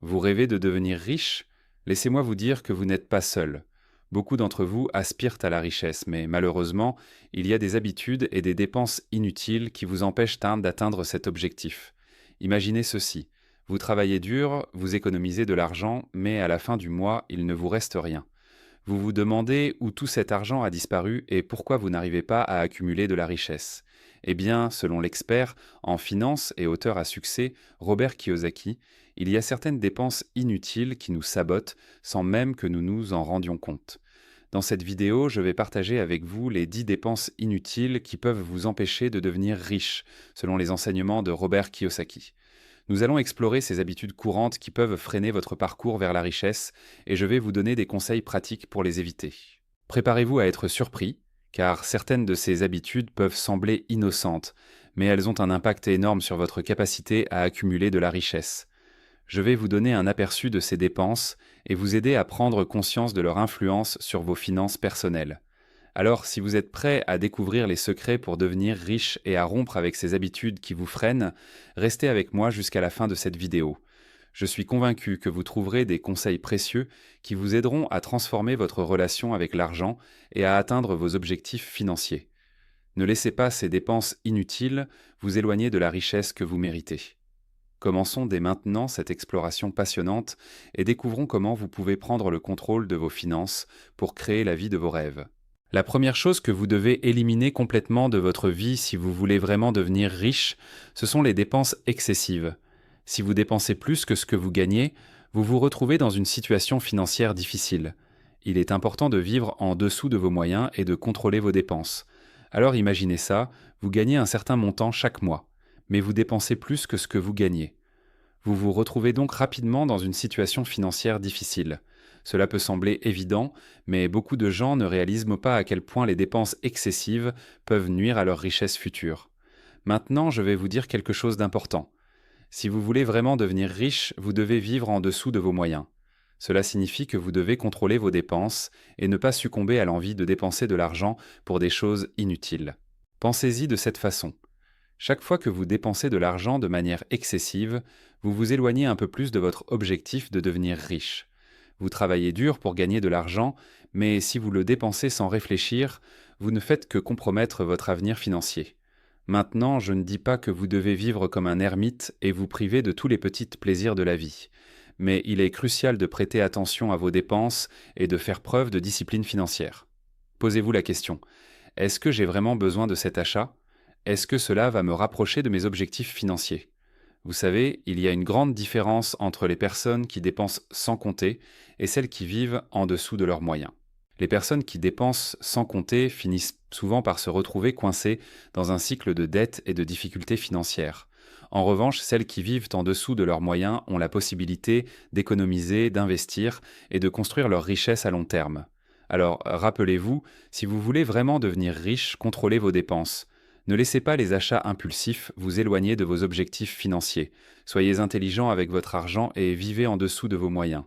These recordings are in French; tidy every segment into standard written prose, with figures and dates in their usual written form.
Vous rêvez de devenir riche? Laissez-moi vous dire que vous n'êtes pas seul. Beaucoup d'entre vous aspirent à la richesse, mais malheureusement, il y a des habitudes et des dépenses inutiles qui vous empêchent d'atteindre cet objectif. Imaginez ceci. Vous travaillez dur, vous économisez de l'argent, mais à la fin du mois, il ne vous reste rien. Vous vous demandez où tout cet argent a disparu et pourquoi vous n'arrivez pas à accumuler de la richesse. Eh bien, selon l'expert en finance et auteur à succès, Robert Kiyosaki, il y a certaines dépenses inutiles qui nous sabotent sans même que nous nous en rendions compte. Dans cette vidéo, je vais partager avec vous les 10 dépenses inutiles qui peuvent vous empêcher de devenir riche, selon les enseignements de Robert Kiyosaki. Nous allons explorer ces habitudes courantes qui peuvent freiner votre parcours vers la richesse et je vais vous donner des conseils pratiques pour les éviter. Préparez-vous à être surpris, car certaines de ces habitudes peuvent sembler innocentes, mais elles ont un impact énorme sur votre capacité à accumuler de la richesse. Je vais vous donner un aperçu de ces dépenses et vous aider à prendre conscience de leur influence sur vos finances personnelles. Alors, si vous êtes prêt à découvrir les secrets pour devenir riche et à rompre avec ces habitudes qui vous freinent, restez avec moi jusqu'à la fin de cette vidéo. Je suis convaincu que vous trouverez des conseils précieux qui vous aideront à transformer votre relation avec l'argent et à atteindre vos objectifs financiers. Ne laissez pas ces dépenses inutiles vous éloigner de la richesse que vous méritez. Commençons dès maintenant cette exploration passionnante et découvrons comment vous pouvez prendre le contrôle de vos finances pour créer la vie de vos rêves. La première chose que vous devez éliminer complètement de votre vie si vous voulez vraiment devenir riche, ce sont les dépenses excessives. Si vous dépensez plus que ce que vous gagnez, vous vous retrouvez dans une situation financière difficile. Il est important de vivre en dessous de vos moyens et de contrôler vos dépenses. Alors imaginez ça, vous gagnez un certain montant chaque mois, mais vous dépensez plus que ce que vous gagnez. Vous vous retrouvez donc rapidement dans une situation financière difficile. Cela peut sembler évident, mais beaucoup de gens ne réalisent pas à quel point les dépenses excessives peuvent nuire à leur richesse future. Maintenant, je vais vous dire quelque chose d'important. Si vous voulez vraiment devenir riche, vous devez vivre en dessous de vos moyens. Cela signifie que vous devez contrôler vos dépenses et ne pas succomber à l'envie de dépenser de l'argent pour des choses inutiles. Pensez-y de cette façon. Chaque fois que vous dépensez de l'argent de manière excessive, vous vous éloignez un peu plus de votre objectif de devenir riche. Vous travaillez dur pour gagner de l'argent, mais si vous le dépensez sans réfléchir, vous ne faites que compromettre votre avenir financier. Maintenant, je ne dis pas que vous devez vivre comme un ermite et vous priver de tous les petits plaisirs de la vie. Mais il est crucial de prêter attention à vos dépenses et de faire preuve de discipline financière. Posez-vous la question, est-ce que j'ai vraiment besoin de cet achat? Est-ce que cela va me rapprocher de mes objectifs financiers? Vous savez, il y a une grande différence entre les personnes qui dépensent sans compter et celles qui vivent en dessous de leurs moyens. Les personnes qui dépensent sans compter finissent souvent par se retrouver coincées dans un cycle de dettes et de difficultés financières. En revanche, celles qui vivent en dessous de leurs moyens ont la possibilité d'économiser, d'investir et de construire leur richesse à long terme. Alors, rappelez-vous, si vous voulez vraiment devenir riche, contrôlez vos dépenses. Ne laissez pas les achats impulsifs vous éloigner de vos objectifs financiers. Soyez intelligent avec votre argent et vivez en dessous de vos moyens.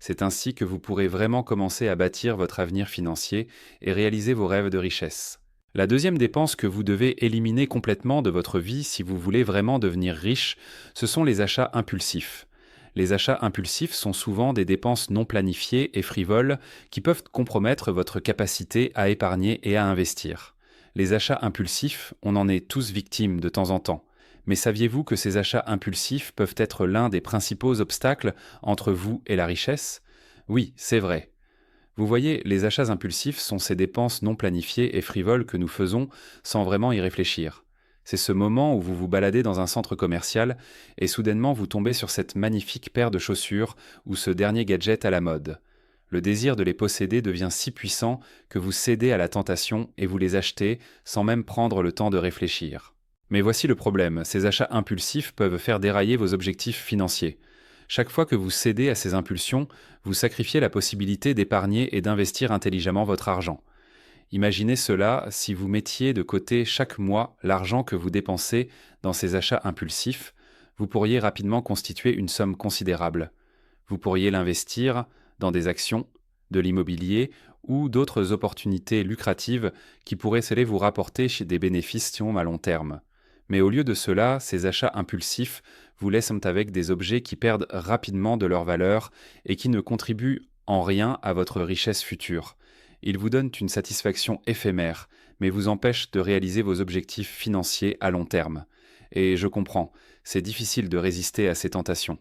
C'est ainsi que vous pourrez vraiment commencer à bâtir votre avenir financier et réaliser vos rêves de richesse. La deuxième dépense que vous devez éliminer complètement de votre vie si vous voulez vraiment devenir riche, ce sont les achats impulsifs. Les achats impulsifs sont souvent des dépenses non planifiées et frivoles qui peuvent compromettre votre capacité à épargner et à investir. Les achats impulsifs, on en est tous victimes de temps en temps. Mais saviez-vous que ces achats impulsifs peuvent être l'un des principaux obstacles entre vous et la richesse? Oui, c'est vrai. Vous voyez, les achats impulsifs sont ces dépenses non planifiées et frivoles que nous faisons sans vraiment y réfléchir. C'est ce moment où vous vous baladez dans un centre commercial et soudainement vous tombez sur cette magnifique paire de chaussures ou ce dernier gadget à la mode. Le désir de les posséder devient si puissant que vous cédez à la tentation et vous les achetez sans même prendre le temps de réfléchir. Mais voici le problème, ces achats impulsifs peuvent faire dérailler vos objectifs financiers. Chaque fois que vous cédez à ces impulsions, vous sacrifiez la possibilité d'épargner et d'investir intelligemment votre argent. Imaginez cela si vous mettiez de côté chaque mois l'argent que vous dépensez dans ces achats impulsifs, vous pourriez rapidement constituer une somme considérable. Vous pourriez l'investir dans des actions, de l'immobilier ou d'autres opportunités lucratives qui pourraient vous rapporter des bénéfices à long terme. Mais au lieu de cela, ces achats impulsifs vous laissent avec des objets qui perdent rapidement de leur valeur et qui ne contribuent en rien à votre richesse future. Ils vous donnent une satisfaction éphémère, mais vous empêchent de réaliser vos objectifs financiers à long terme. Et je comprends, c'est difficile de résister à ces tentations.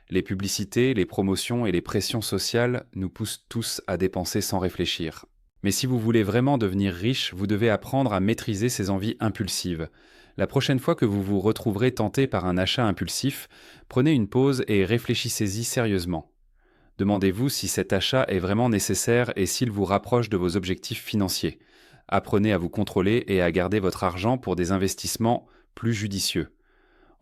Les publicités, les promotions et les pressions sociales nous poussent tous à dépenser sans réfléchir. Mais si vous voulez vraiment devenir riche, vous devez apprendre à maîtriser ces envies impulsives. La prochaine fois que vous vous retrouverez tenté par un achat impulsif, prenez une pause et réfléchissez-y sérieusement. Demandez-vous si cet achat est vraiment nécessaire et s'il vous rapproche de vos objectifs financiers. Apprenez à vous contrôler et à garder votre argent pour des investissements plus judicieux.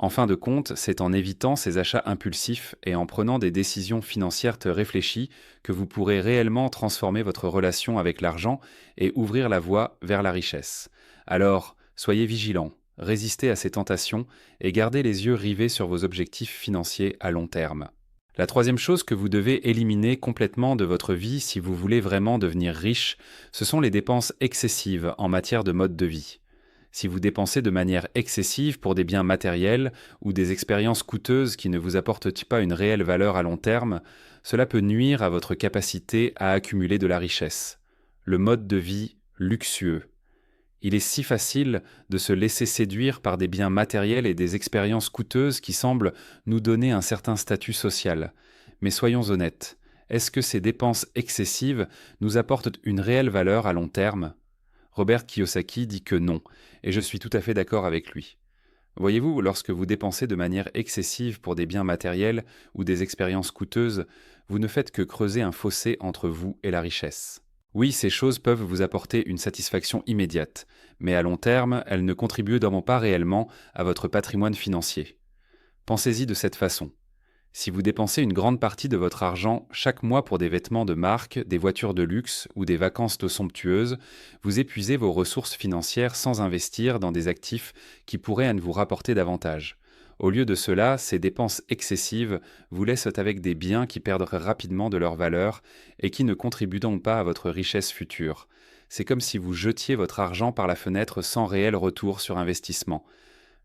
En fin de compte, c'est en évitant ces achats impulsifs et en prenant des décisions financières réfléchies que vous pourrez réellement transformer votre relation avec l'argent et ouvrir la voie vers la richesse. Alors, soyez vigilants, résistez à ces tentations et gardez les yeux rivés sur vos objectifs financiers à long terme. La troisième chose que vous devez éliminer complètement de votre vie si vous voulez vraiment devenir riche, ce sont les dépenses excessives en matière de mode de vie. Si vous dépensez de manière excessive pour des biens matériels ou des expériences coûteuses qui ne vous apportent pas une réelle valeur à long terme, cela peut nuire à votre capacité à accumuler de la richesse. Le mode de vie luxueux. Il est si facile de se laisser séduire par des biens matériels et des expériences coûteuses qui semblent nous donner un certain statut social. Mais soyons honnêtes, est-ce que ces dépenses excessives nous apportent une réelle valeur à long terme ? Robert Kiyosaki dit que non, et je suis tout à fait d'accord avec lui. Voyez-vous, lorsque vous dépensez de manière excessive pour des biens matériels ou des expériences coûteuses, vous ne faites que creuser un fossé entre vous et la richesse. Oui, ces choses peuvent vous apporter une satisfaction immédiate, mais à long terme, elles ne contribuent pas réellement à votre patrimoine financier. Pensez-y de cette façon. Si vous dépensez une grande partie de votre argent chaque mois pour des vêtements de marque, des voitures de luxe ou des vacances somptueuses, vous épuisez vos ressources financières sans investir dans des actifs qui pourraient vous rapporter davantage. Au lieu de cela, ces dépenses excessives vous laissent avec des biens qui perdent rapidement de leur valeur et qui ne contribuent donc pas à votre richesse future. C'est comme si vous jetiez votre argent par la fenêtre sans réel retour sur investissement.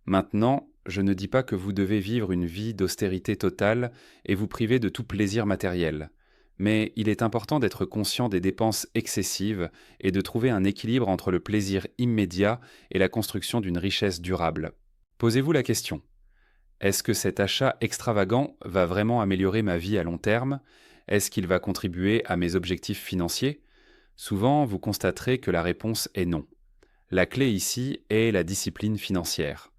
Maintenant, je ne dis pas que vous devez vivre une vie d'austérité totale et vous priver de tout plaisir matériel. Mais il est important d'être conscient des dépenses excessives et de trouver un équilibre entre le plaisir immédiat et la construction d'une richesse durable. Posez-vous la question. Est-ce que cet achat extravagant va vraiment améliorer ma vie à long terme ? Est-ce qu'il va contribuer à mes objectifs financiers ? Souvent, vous constaterez que la réponse est non. La clé ici est la discipline financière.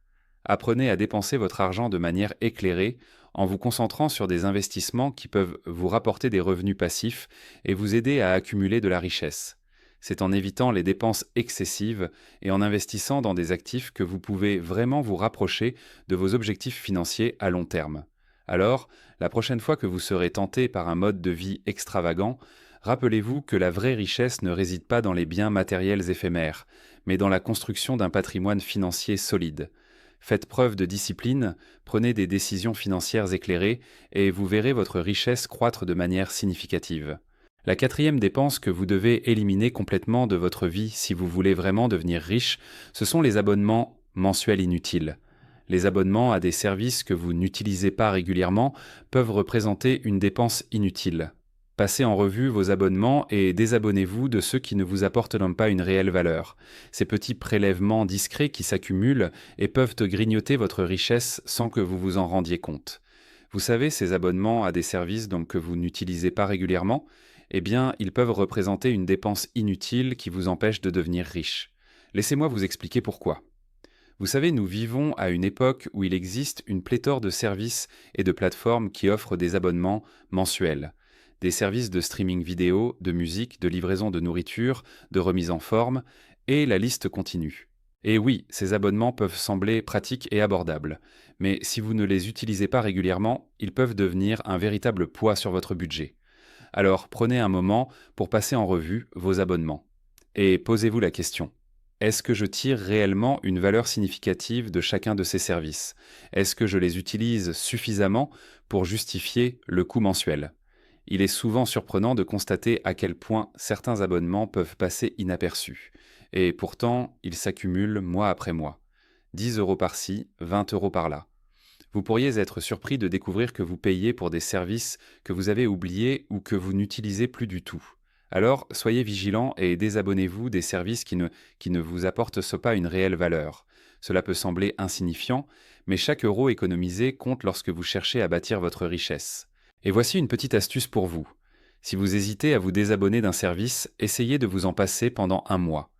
Apprenez à dépenser votre argent de manière éclairée en vous concentrant sur des investissements qui peuvent vous rapporter des revenus passifs et vous aider à accumuler de la richesse. C'est en évitant les dépenses excessives et en investissant dans des actifs que vous pouvez vraiment vous rapprocher de vos objectifs financiers à long terme. Alors, la prochaine fois que vous serez tenté par un mode de vie extravagant, rappelez-vous que la vraie richesse ne réside pas dans les biens matériels éphémères, mais dans la construction d'un patrimoine financier solide. Faites preuve de discipline, prenez des décisions financières éclairées et vous verrez votre richesse croître de manière significative. La quatrième dépense que vous devez éliminer complètement de votre vie si vous voulez vraiment devenir riche, ce sont les abonnements mensuels inutiles. Les abonnements à des services que vous n'utilisez pas régulièrement peuvent représenter une dépense inutile. Passez en revue vos abonnements et désabonnez-vous de ceux qui ne vous apportent pas une réelle valeur. Ces petits prélèvements discrets qui s'accumulent et peuvent grignoter votre richesse sans que vous vous en rendiez compte. Vous savez, ces abonnements à des services que vous n'utilisez pas régulièrement, eh bien, ils peuvent représenter une dépense inutile qui vous empêche de devenir riche. Laissez-moi vous expliquer pourquoi. Vous savez, nous vivons à une époque où il existe une pléthore de services et de plateformes qui offrent des abonnements mensuels. Des services de streaming vidéo, de musique, de livraison de nourriture, de remise en forme, et la liste continue. Et oui, ces abonnements peuvent sembler pratiques et abordables, mais si vous ne les utilisez pas régulièrement, ils peuvent devenir un véritable poids sur votre budget. Alors prenez un moment pour passer en revue vos abonnements. Et posez-vous la question. Est-ce que je tire réellement une valeur significative de chacun de ces services ? Est-ce que je les utilise suffisamment pour justifier le coût mensuel ? Il est souvent surprenant de constater à quel point certains abonnements peuvent passer inaperçus. Et pourtant, ils s'accumulent mois après mois. 10 € par-ci, 20 € par-là. Vous pourriez être surpris de découvrir que vous payez pour des services que vous avez oubliés ou que vous n'utilisez plus du tout. Alors, soyez vigilant et désabonnez-vous des services qui ne vous apportent pas une réelle valeur. Cela peut sembler insignifiant, mais chaque euro économisé compte lorsque vous cherchez à bâtir votre richesse. Et voici une petite astuce pour vous. Si vous hésitez à vous désabonner d'un service, essayez de vous en passer pendant un mois.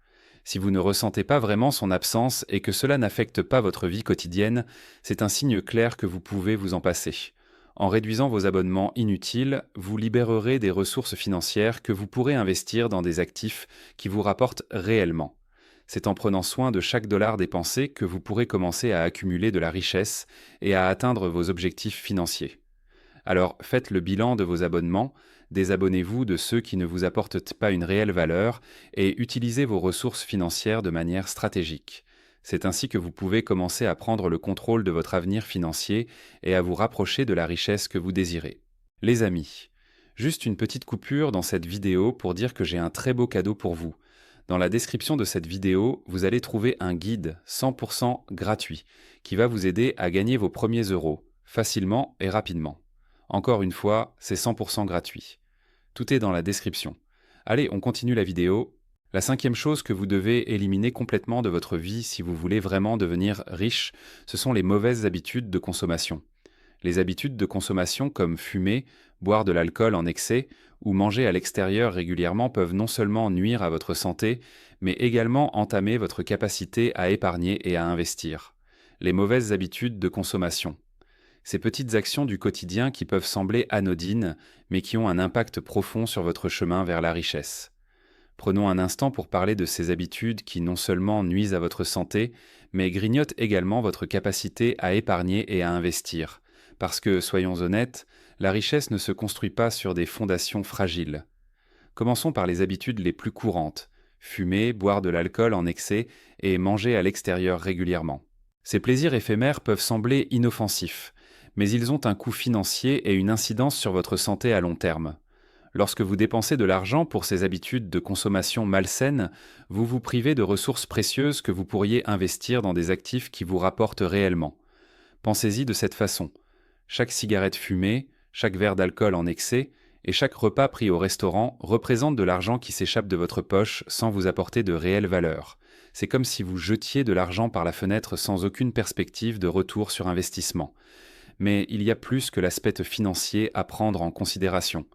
Si vous ne ressentez pas vraiment son absence et que cela n'affecte pas votre vie quotidienne, c'est un signe clair que vous pouvez vous en passer. En réduisant vos abonnements inutiles, vous libérerez des ressources financières que vous pourrez investir dans des actifs qui vous rapportent réellement. C'est en prenant soin de chaque dollar dépensé que vous pourrez commencer à accumuler de la richesse et à atteindre vos objectifs financiers. Alors faites le bilan de vos abonnements, désabonnez-vous de ceux qui ne vous apportent pas une réelle valeur et utilisez vos ressources financières de manière stratégique. C'est ainsi que vous pouvez commencer à prendre le contrôle de votre avenir financier et à vous rapprocher de la richesse que vous désirez. Les amis, juste une petite coupure dans cette vidéo pour dire que j'ai un très beau cadeau pour vous. Dans la description de cette vidéo, vous allez trouver un guide 100% gratuit qui va vous aider à gagner vos premiers euros, facilement et rapidement. Encore une fois, c'est 100% gratuit. Tout est dans la description. Allez, on continue la vidéo. La cinquième chose que vous devez éliminer complètement de votre vie si vous voulez vraiment devenir riche, ce sont les mauvaises habitudes de consommation. Les habitudes de consommation comme fumer, boire de l'alcool en excès ou manger à l'extérieur régulièrement peuvent non seulement nuire à votre santé, mais également entamer votre capacité à épargner et à investir. Les mauvaises habitudes de consommation. Ces petites actions du quotidien qui peuvent sembler anodines, mais qui ont un impact profond sur votre chemin vers la richesse. Prenons un instant pour parler de ces habitudes qui non seulement nuisent à votre santé, mais grignotent également votre capacité à épargner et à investir. Parce que, soyons honnêtes, la richesse ne se construit pas sur des fondations fragiles. Commençons par les habitudes les plus courantes: fumer, boire de l'alcool en excès et manger à l'extérieur régulièrement. Ces plaisirs éphémères peuvent sembler inoffensifs, mais ils ont un coût financier et une incidence sur votre santé à long terme. Lorsque vous dépensez de l'argent pour ces habitudes de consommation malsaines, vous vous privez de ressources précieuses que vous pourriez investir dans des actifs qui vous rapportent réellement. Pensez-y de cette façon. Chaque cigarette fumée, chaque verre d'alcool en excès et chaque repas pris au restaurant représentent de l'argent qui s'échappe de votre poche sans vous apporter de réelle valeur. C'est comme si vous jetiez de l'argent par la fenêtre sans aucune perspective de retour sur investissement. Mais il y a plus que l'aspect financier à prendre en considération.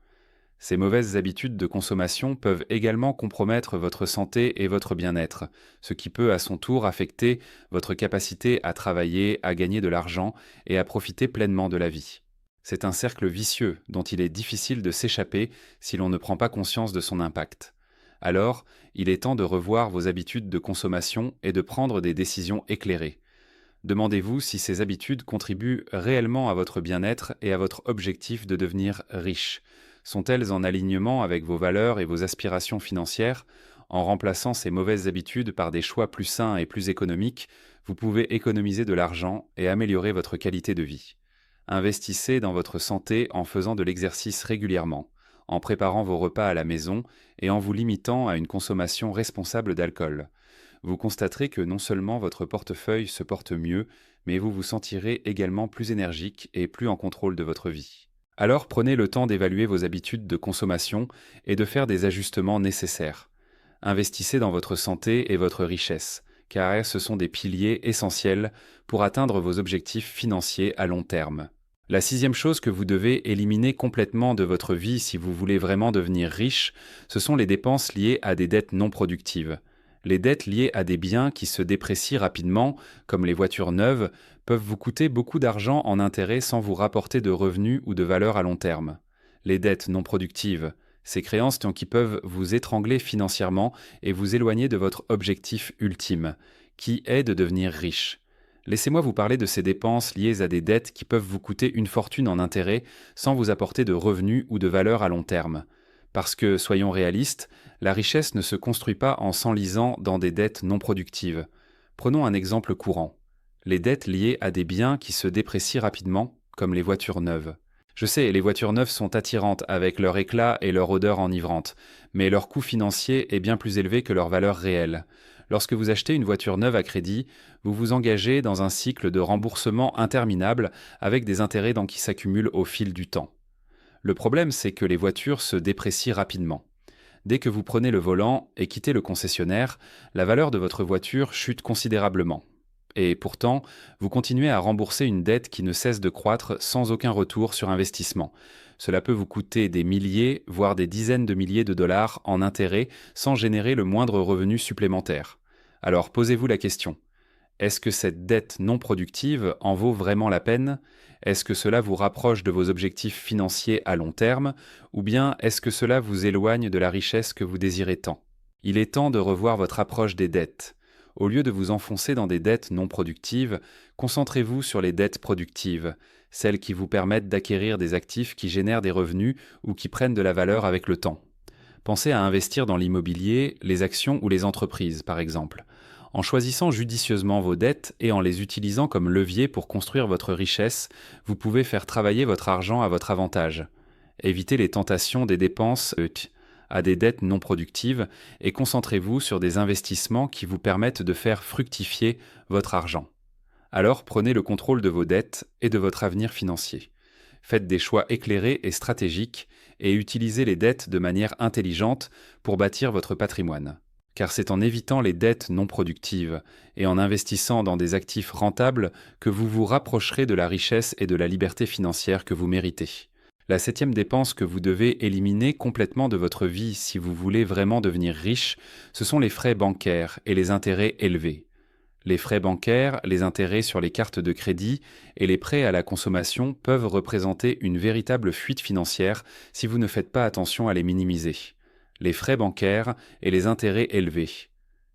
Ces mauvaises habitudes de consommation peuvent également compromettre votre santé et votre bien-être, ce qui peut à son tour affecter votre capacité à travailler, à gagner de l'argent et à profiter pleinement de la vie. C'est un cercle vicieux dont il est difficile de s'échapper si l'on ne prend pas conscience de son impact. Alors, il est temps de revoir vos habitudes de consommation et de prendre des décisions éclairées. Demandez-vous si ces habitudes contribuent réellement à votre bien-être et à votre objectif de devenir riche. Sont-elles en alignement avec vos valeurs et vos aspirations financières? En remplaçant ces mauvaises habitudes par des choix plus sains et plus économiques, vous pouvez économiser de l'argent et améliorer votre qualité de vie. Investissez dans votre santé en faisant de l'exercice régulièrement, en préparant vos repas à la maison et en vous limitant à une consommation responsable d'alcool. Vous constaterez que non seulement votre portefeuille se porte mieux, mais vous vous sentirez également plus énergique et plus en contrôle de votre vie. Alors prenez le temps d'évaluer vos habitudes de consommation et de faire des ajustements nécessaires. Investissez dans votre santé et votre richesse, car ce sont des piliers essentiels pour atteindre vos objectifs financiers à long terme. La sixième chose que vous devez éliminer complètement de votre vie si vous voulez vraiment devenir riche, ce sont les dépenses liées à des dettes non productives. Les dettes liées à des biens qui se déprécient rapidement, comme les voitures neuves, peuvent vous coûter beaucoup d'argent en intérêts sans vous rapporter de revenus ou de valeur à long terme. Les dettes non productives, ces créances qui peuvent vous étrangler financièrement et vous éloigner de votre objectif ultime, qui est de devenir riche. Laissez-moi vous parler de ces dépenses liées à des dettes qui peuvent vous coûter une fortune en intérêts sans vous apporter de revenus ou de valeur à long terme. Parce que, soyons réalistes, la richesse ne se construit pas en s'enlisant dans des dettes non productives. Prenons un exemple courant. Les dettes liées à des biens qui se déprécient rapidement, comme les voitures neuves. Je sais, les voitures neuves sont attirantes avec leur éclat et leur odeur enivrante, mais leur coût financier est bien plus élevé que leur valeur réelle. Lorsque vous achetez une voiture neuve à crédit, vous vous engagez dans un cycle de remboursement interminable avec des intérêts qui s'accumulent au fil du temps. Le problème, c'est que les voitures se déprécient rapidement. Dès que vous prenez le volant et quittez le concessionnaire, la valeur de votre voiture chute considérablement. Et pourtant, vous continuez à rembourser une dette qui ne cesse de croître sans aucun retour sur investissement. Cela peut vous coûter des milliers, voire des dizaines de milliers de dollars en intérêts sans générer le moindre revenu supplémentaire. Alors posez-vous la question. Est-ce que cette dette non productive en vaut vraiment la peine? Est-ce que cela vous rapproche de vos objectifs financiers à long terme? Ou bien est-ce que cela vous éloigne de la richesse que vous désirez tant? Il est temps de revoir votre approche des dettes. Au lieu de vous enfoncer dans des dettes non productives, concentrez-vous sur les dettes productives, celles qui vous permettent d'acquérir des actifs qui génèrent des revenus ou qui prennent de la valeur avec le temps. Pensez à investir dans l'immobilier, les actions ou les entreprises, par exemple. En choisissant judicieusement vos dettes et en les utilisant comme levier pour construire votre richesse, vous pouvez faire travailler votre argent à votre avantage. Évitez les tentations des dépenses à des dettes non productives et concentrez-vous sur des investissements qui vous permettent de faire fructifier votre argent. Alors prenez le contrôle de vos dettes et de votre avenir financier. Faites des choix éclairés et stratégiques et utilisez les dettes de manière intelligente pour bâtir votre patrimoine. Car c'est en évitant les dettes non productives et en investissant dans des actifs rentables que vous vous rapprocherez de la richesse et de la liberté financière que vous méritez. La 7e dépense que vous devez éliminer complètement de votre vie si vous voulez vraiment devenir riche, ce sont les frais bancaires et les intérêts élevés. Les frais bancaires, les intérêts sur les cartes de crédit et les prêts à la consommation peuvent représenter une véritable fuite financière si vous ne faites pas attention à les minimiser. Les frais bancaires et les intérêts élevés.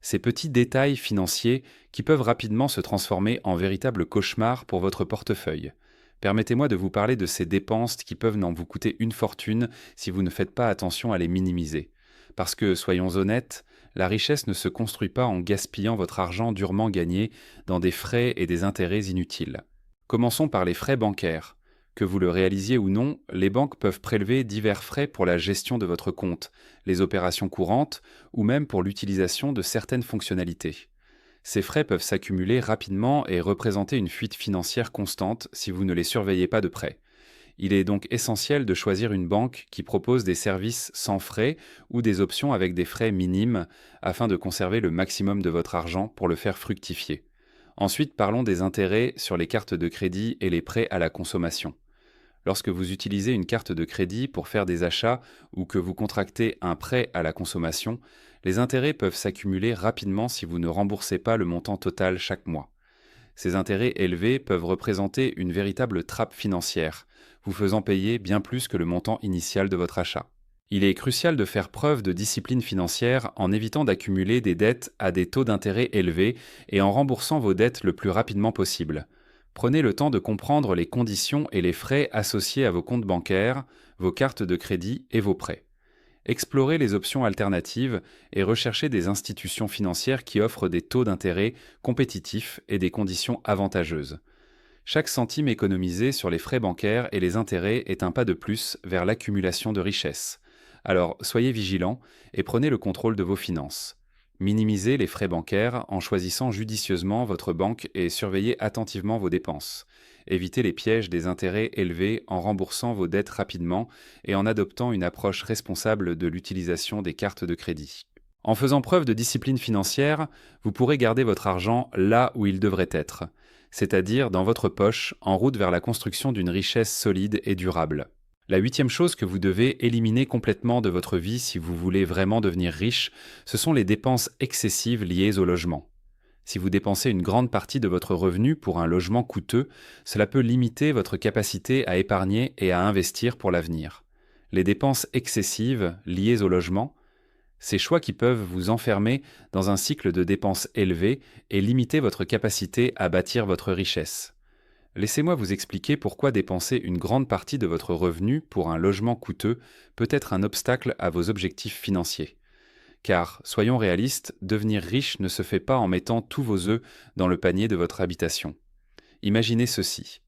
Ces petits détails financiers qui peuvent rapidement se transformer en véritables cauchemars pour votre portefeuille. Permettez-moi de vous parler de ces dépenses qui peuvent vous coûter une fortune si vous ne faites pas attention à les minimiser. Parce que, soyons honnêtes, la richesse ne se construit pas en gaspillant votre argent durement gagné dans des frais et des intérêts inutiles. Commençons par les frais bancaires. Que vous le réalisiez ou non, les banques peuvent prélever divers frais pour la gestion de votre compte, les opérations courantes ou même pour l'utilisation de certaines fonctionnalités. Ces frais peuvent s'accumuler rapidement et représenter une fuite financière constante si vous ne les surveillez pas de près. Il est donc essentiel de choisir une banque qui propose des services sans frais ou des options avec des frais minimes afin de conserver le maximum de votre argent pour le faire fructifier. Ensuite, parlons des intérêts sur les cartes de crédit et les prêts à la consommation. Lorsque vous utilisez une carte de crédit pour faire des achats ou que vous contractez un prêt à la consommation, les intérêts peuvent s'accumuler rapidement si vous ne remboursez pas le montant total chaque mois. Ces intérêts élevés peuvent représenter une véritable trappe financière, vous faisant payer bien plus que le montant initial de votre achat. Il est crucial de faire preuve de discipline financière en évitant d'accumuler des dettes à des taux d'intérêt élevés et en remboursant vos dettes le plus rapidement possible. Prenez le temps de comprendre les conditions et les frais associés à vos comptes bancaires, vos cartes de crédit et vos prêts. Explorez les options alternatives et recherchez des institutions financières qui offrent des taux d'intérêt compétitifs et des conditions avantageuses. Chaque centime économisé sur les frais bancaires et les intérêts est un pas de plus vers l'accumulation de richesses. Alors soyez vigilants et prenez le contrôle de vos finances. Minimisez les frais bancaires en choisissant judicieusement votre banque et surveillez attentivement vos dépenses. Évitez les pièges des intérêts élevés en remboursant vos dettes rapidement et en adoptant une approche responsable de l'utilisation des cartes de crédit. En faisant preuve de discipline financière, vous pourrez garder votre argent là où il devrait être, c'est-à-dire dans votre poche, en route vers la construction d'une richesse solide et durable. La 8e chose que vous devez éliminer complètement de votre vie si vous voulez vraiment devenir riche, ce sont les dépenses excessives liées au logement. Si vous dépensez une grande partie de votre revenu pour un logement coûteux, cela peut limiter votre capacité à épargner et à investir pour l'avenir. Les dépenses excessives liées au logement, ces choix qui peuvent vous enfermer dans un cycle de dépenses élevées et limiter votre capacité à bâtir votre richesse. Laissez-moi vous expliquer pourquoi dépenser une grande partie de votre revenu pour un logement coûteux peut être un obstacle à vos objectifs financiers. Car, soyons réalistes, devenir riche ne se fait pas en mettant tous vos œufs dans le panier de votre habitation. Imaginez ceci.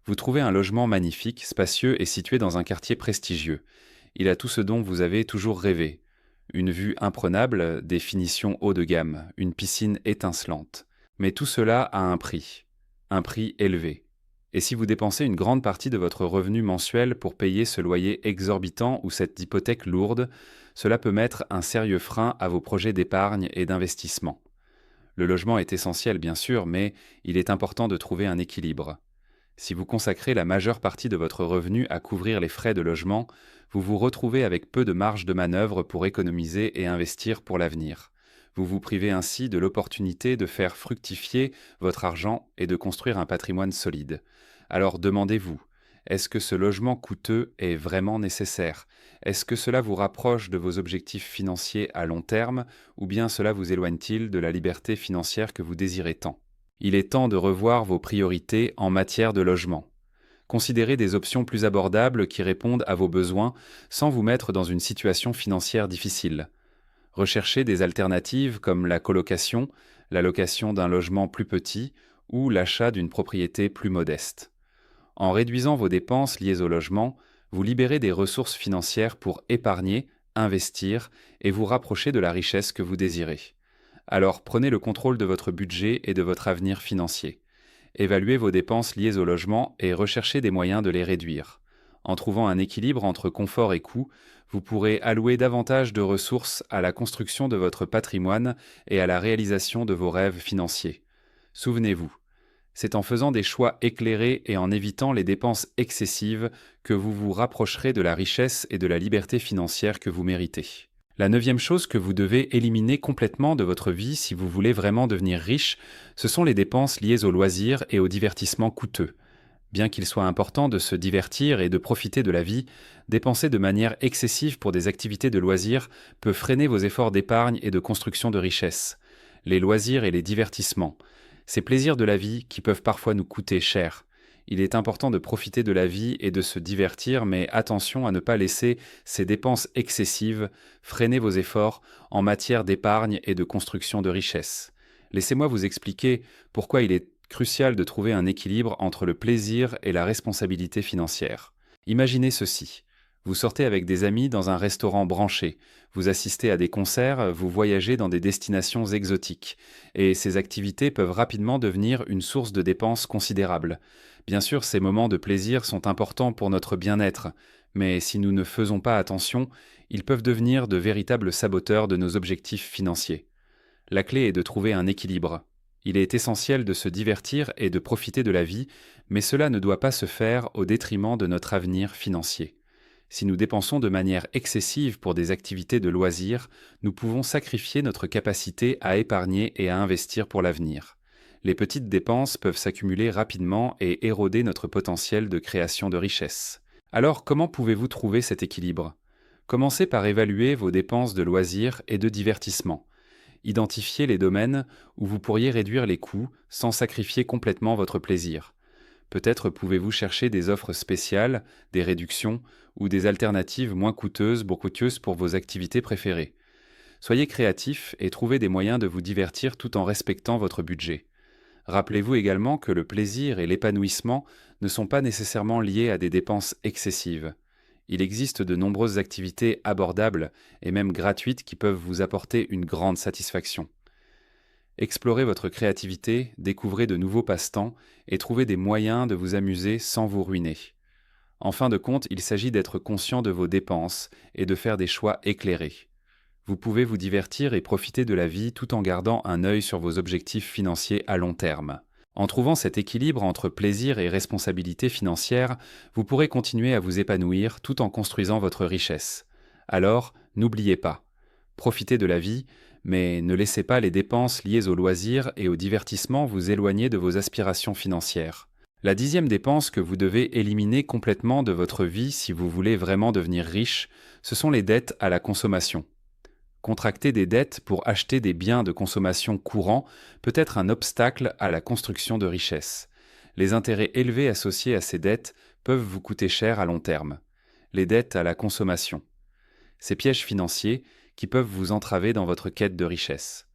Vous trouvez un logement magnifique, spacieux et situé dans un quartier prestigieux. Il a tout ce dont vous avez toujours rêvé. Une vue imprenable, des finitions haut de gamme, une piscine étincelante. Mais tout cela a un prix élevé. Et si vous dépensez une grande partie de votre revenu mensuel pour payer ce loyer exorbitant ou cette hypothèque lourde, cela peut mettre un sérieux frein à vos projets d'épargne et d'investissement. Le logement est essentiel bien sûr, mais il est important de trouver un équilibre. Si vous consacrez la majeure partie de votre revenu à couvrir les frais de logement, vous vous retrouvez avec peu de marge de manœuvre pour économiser et investir pour l'avenir. Vous vous privez ainsi de l'opportunité de faire fructifier votre argent et de construire un patrimoine solide. Alors demandez-vous, est-ce que ce logement coûteux est vraiment nécessaire? Est-ce que cela vous rapproche de vos objectifs financiers à long terme, ou bien cela vous éloigne-t-il de la liberté financière que vous désirez tant? Il est temps de revoir vos priorités en matière de logement. Considérez des options plus abordables qui répondent à vos besoins sans vous mettre dans une situation financière difficile. Recherchez des alternatives comme la colocation, la location d'un logement plus petit ou l'achat d'une propriété plus modeste. En réduisant vos dépenses liées au logement, vous libérez des ressources financières pour épargner, investir et vous rapprocher de la richesse que vous désirez. Alors prenez le contrôle de votre budget et de votre avenir financier. Évaluez vos dépenses liées au logement et recherchez des moyens de les réduire. En trouvant un équilibre entre confort et coût, vous pourrez allouer davantage de ressources à la construction de votre patrimoine et à la réalisation de vos rêves financiers. Souvenez-vous, c'est en faisant des choix éclairés et en évitant les dépenses excessives que vous vous rapprocherez de la richesse et de la liberté financière que vous méritez. La 9e chose que vous devez éliminer complètement de votre vie si vous voulez vraiment devenir riche, ce sont les dépenses liées aux loisirs et au divertissement coûteux. Bien qu'il soit important de se divertir et de profiter de la vie, dépenser de manière excessive pour des activités de loisirs peut freiner vos efforts d'épargne et de construction de richesse. Les loisirs et les divertissements, ces plaisirs de la vie qui peuvent parfois nous coûter cher. Il est important de profiter de la vie et de se divertir, mais attention à ne pas laisser ces dépenses excessives freiner vos efforts en matière d'épargne et de construction de richesse. Laissez-moi vous expliquer pourquoi il est crucial de trouver un équilibre entre le plaisir et la responsabilité financière. Imaginez ceci. Vous sortez avec des amis dans un restaurant branché, vous assistez à des concerts, vous voyagez dans des destinations exotiques, et ces activités peuvent rapidement devenir une source de dépenses considérables. Bien sûr, ces moments de plaisir sont importants pour notre bien-être, mais si nous ne faisons pas attention, ils peuvent devenir de véritables saboteurs de nos objectifs financiers. La clé est de trouver un équilibre. Il est essentiel de se divertir et de profiter de la vie, mais cela ne doit pas se faire au détriment de notre avenir financier. Si nous dépensons de manière excessive pour des activités de loisirs, nous pouvons sacrifier notre capacité à épargner et à investir pour l'avenir. Les petites dépenses peuvent s'accumuler rapidement et éroder notre potentiel de création de richesse. Alors, comment pouvez-vous trouver cet équilibre? Commencez par évaluer vos dépenses de loisirs et de divertissement. Identifiez les domaines où vous pourriez réduire les coûts sans sacrifier complètement votre plaisir. Peut-être pouvez-vous chercher des offres spéciales, des réductions ou des alternatives moins coûteuses pour vos activités préférées. Soyez créatif et trouvez des moyens de vous divertir tout en respectant votre budget. Rappelez-vous également que le plaisir et l'épanouissement ne sont pas nécessairement liés à des dépenses excessives. Il existe de nombreuses activités abordables et même gratuites qui peuvent vous apporter une grande satisfaction. Explorez votre créativité, découvrez de nouveaux passe-temps et trouvez des moyens de vous amuser sans vous ruiner. En fin de compte, il s'agit d'être conscient de vos dépenses et de faire des choix éclairés. Vous pouvez vous divertir et profiter de la vie tout en gardant un œil sur vos objectifs financiers à long terme. En trouvant cet équilibre entre plaisir et responsabilité financière, vous pourrez continuer à vous épanouir tout en construisant votre richesse. Alors, n'oubliez pas, profitez de la vie, mais ne laissez pas les dépenses liées aux loisirs et au divertissement vous éloigner de vos aspirations financières. La 10e dépense que vous devez éliminer complètement de votre vie si vous voulez vraiment devenir riche, ce sont les dettes à la consommation. Contracter des dettes pour acheter des biens de consommation courants peut être un obstacle à la construction de richesses. Les intérêts élevés associés à ces dettes peuvent vous coûter cher à long terme. Les dettes à la consommation. Ces pièges financiers qui peuvent vous entraver dans votre quête de richesse.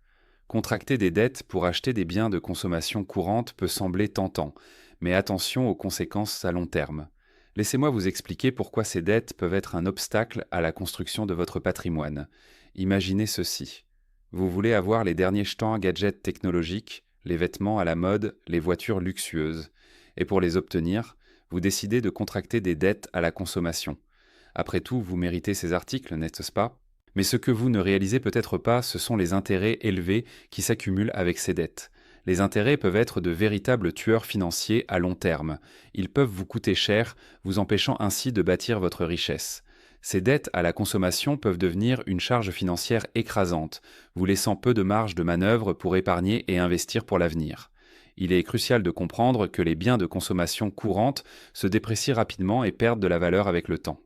Contracter des dettes pour acheter des biens de consommation courante peut sembler tentant, mais attention aux conséquences à long terme. Laissez-moi vous expliquer pourquoi ces dettes peuvent être un obstacle à la construction de votre patrimoine. Imaginez ceci. Vous voulez avoir les derniers jetons gadgets technologiques, les vêtements à la mode, les voitures luxueuses. Et pour les obtenir, vous décidez de contracter des dettes à la consommation. Après tout, vous méritez ces articles, n'est-ce pas? Mais ce que vous ne réalisez peut-être pas, ce sont les intérêts élevés qui s'accumulent avec ces dettes. Les intérêts peuvent être de véritables tueurs financiers à long terme. Ils peuvent vous coûter cher, vous empêchant ainsi de bâtir votre richesse. Ces dettes à la consommation peuvent devenir une charge financière écrasante, vous laissant peu de marge de manœuvre pour épargner et investir pour l'avenir. Il est crucial de comprendre que les biens de consommation courante se déprécient rapidement et perdent de la valeur avec le temps.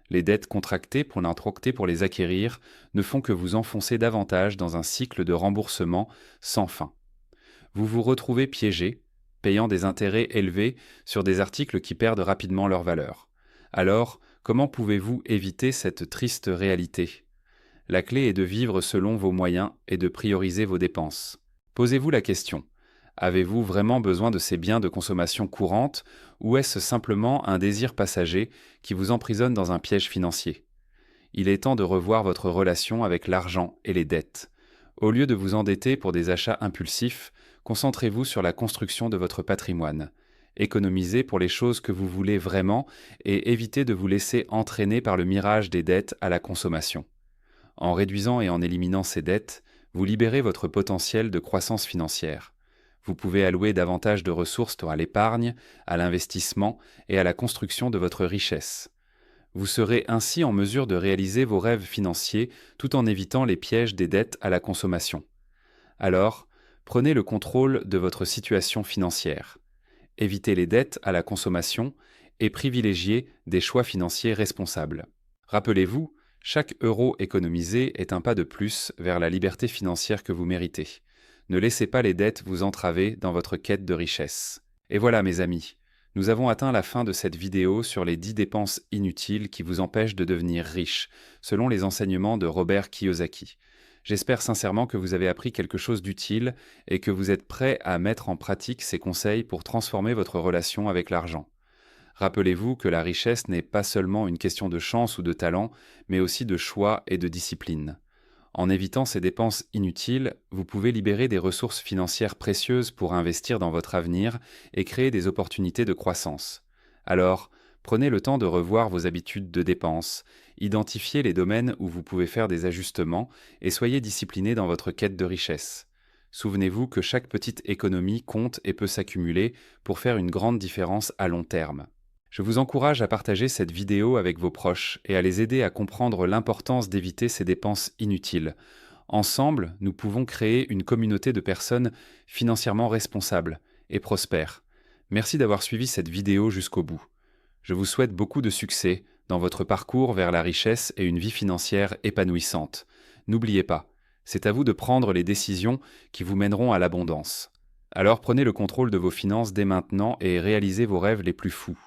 Les dettes contractées pour les acquérir ne font que vous enfoncer davantage dans un cycle de remboursement sans fin. Vous vous retrouvez piégé, payant des intérêts élevés sur des articles qui perdent rapidement leur valeur. Alors, comment pouvez-vous éviter cette triste réalité? La clé est de vivre selon vos moyens et de prioriser vos dépenses. Posez-vous la question. Avez-vous vraiment besoin de ces biens de consommation courante ou est-ce simplement un désir passager qui vous emprisonne dans un piège financier? Il est temps de revoir votre relation avec l'argent et les dettes. Au lieu de vous endetter pour des achats impulsifs, concentrez-vous sur la construction de votre patrimoine. Économisez pour les choses que vous voulez vraiment et évitez de vous laisser entraîner par le mirage des dettes à la consommation. En réduisant et en éliminant ces dettes, vous libérez votre potentiel de croissance financière. Vous pouvez allouer davantage de ressources à l'épargne, à l'investissement et à la construction de votre richesse. Vous serez ainsi en mesure de réaliser vos rêves financiers tout en évitant les pièges des dettes à la consommation. Alors, prenez le contrôle de votre situation financière. Évitez les dettes à la consommation et privilégiez des choix financiers responsables. Rappelez-vous, chaque euro économisé est un pas de plus vers la liberté financière que vous méritez. Ne laissez pas les dettes vous entraver dans votre quête de richesse. Et voilà mes amis, nous avons atteint la fin de cette vidéo sur les 10 dépenses inutiles qui vous empêchent de devenir riche, selon les enseignements de Robert Kiyosaki. J'espère sincèrement que vous avez appris quelque chose d'utile et que vous êtes prêt à mettre en pratique ces conseils pour transformer votre relation avec l'argent. Rappelez-vous que la richesse n'est pas seulement une question de chance ou de talent, mais aussi de choix et de discipline. En évitant ces dépenses inutiles, vous pouvez libérer des ressources financières précieuses pour investir dans votre avenir et créer des opportunités de croissance. Alors, prenez le temps de revoir vos habitudes de dépenses, identifiez les domaines où vous pouvez faire des ajustements et soyez discipliné dans votre quête de richesse. Souvenez-vous que chaque petite économie compte et peut s'accumuler pour faire une grande différence à long terme. Je vous encourage à partager cette vidéo avec vos proches et à les aider à comprendre l'importance d'éviter ces dépenses inutiles. Ensemble, nous pouvons créer une communauté de personnes financièrement responsables et prospères. Merci d'avoir suivi cette vidéo jusqu'au bout. Je vous souhaite beaucoup de succès dans votre parcours vers la richesse et une vie financière épanouissante. N'oubliez pas, c'est à vous de prendre les décisions qui vous mèneront à l'abondance. Alors prenez le contrôle de vos finances dès maintenant et réalisez vos rêves les plus fous.